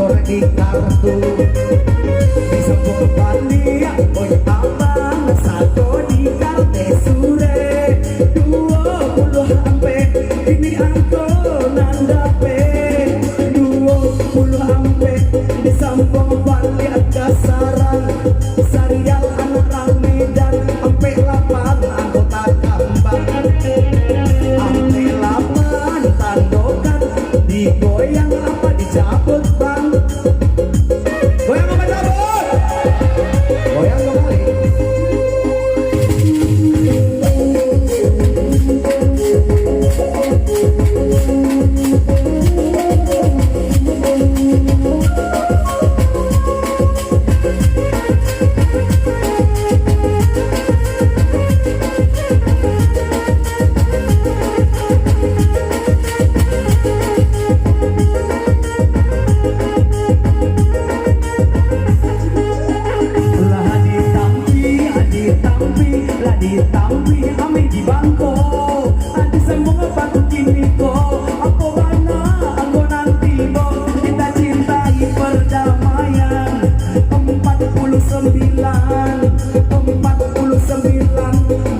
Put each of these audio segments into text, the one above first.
sore di kartu disebut Bali boy abang satu di Kartesure 20 ampe ini angko nandape 20 ampe disambung Bali kasaran Sarial anak Medan ampe 8 anggota Kambang ampe 8 tandokan digoyang apa dicabut bang goyang apa cabut goyang kembali ditampi kami di bangko nanti semua batu kini ko aku mana aku nanti bo kita cintai perdamaian 49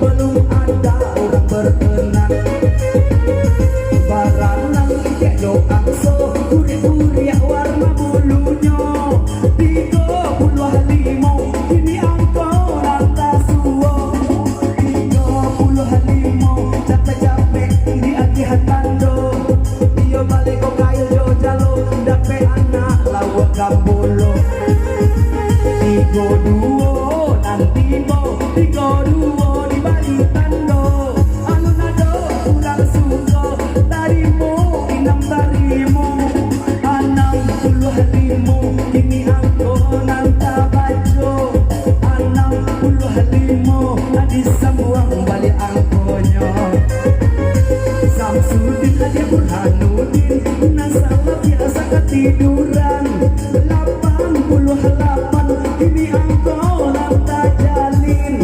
belum ada orang berkenan baranang kayak doang so kuri-kuri warna bulunya 35 ini angko nanta suwo capek-capek di agihan tando iyo balik ko kayo jalo dape anak lawak kambulo tigo duo nanti mo tigo duo di balik tando anu nado pulang suko tarimu inam tarimu 65 kini angko nanta bajo 65 adis sembuang balik angkonyo Samsudin aja Burhanuddin Nasalah biasa ketiduran 88 ini angko nanta jalin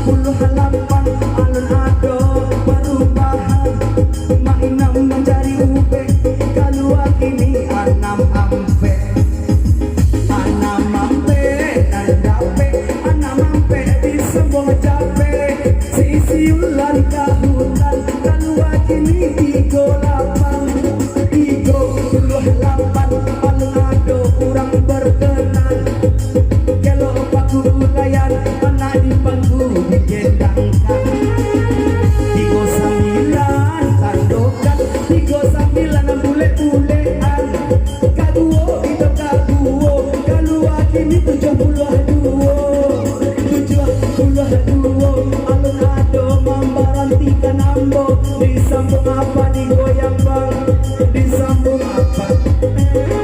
88 alun ado perubahan mainam mencari ube keluar ini 6 ampe nandape di semua capek sisi ulan kahutan keluar kini 38 alun ado kurang berkenan kalau paku ulayan mana di panggu digendangkan 39 tandokan 39 bule-bulean kaduo itu kaduo keluar kini 72 alun ado membarantikan ambo disambung apa digoyang bang disambung apa sambung goyang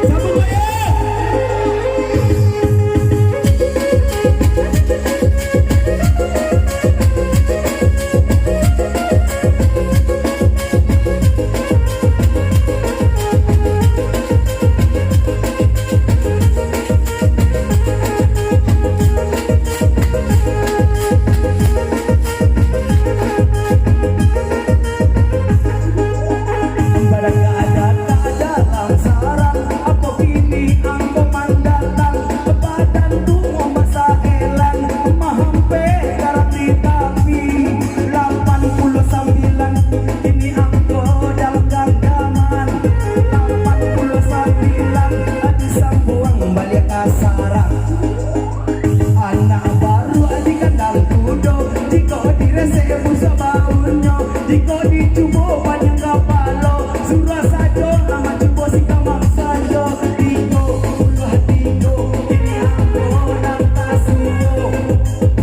anak baru adik kandang kudo jika direse busa baunya jika dicubo panjang kapalo surah sajo nama cubo si kamang sajo tigo puluh tigo ini aku nanta suyo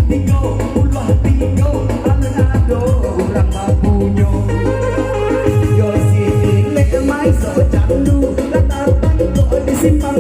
tigo puluh tigo alun ado urang mapunyo yo si dilek mai so candu latar tanto disimpan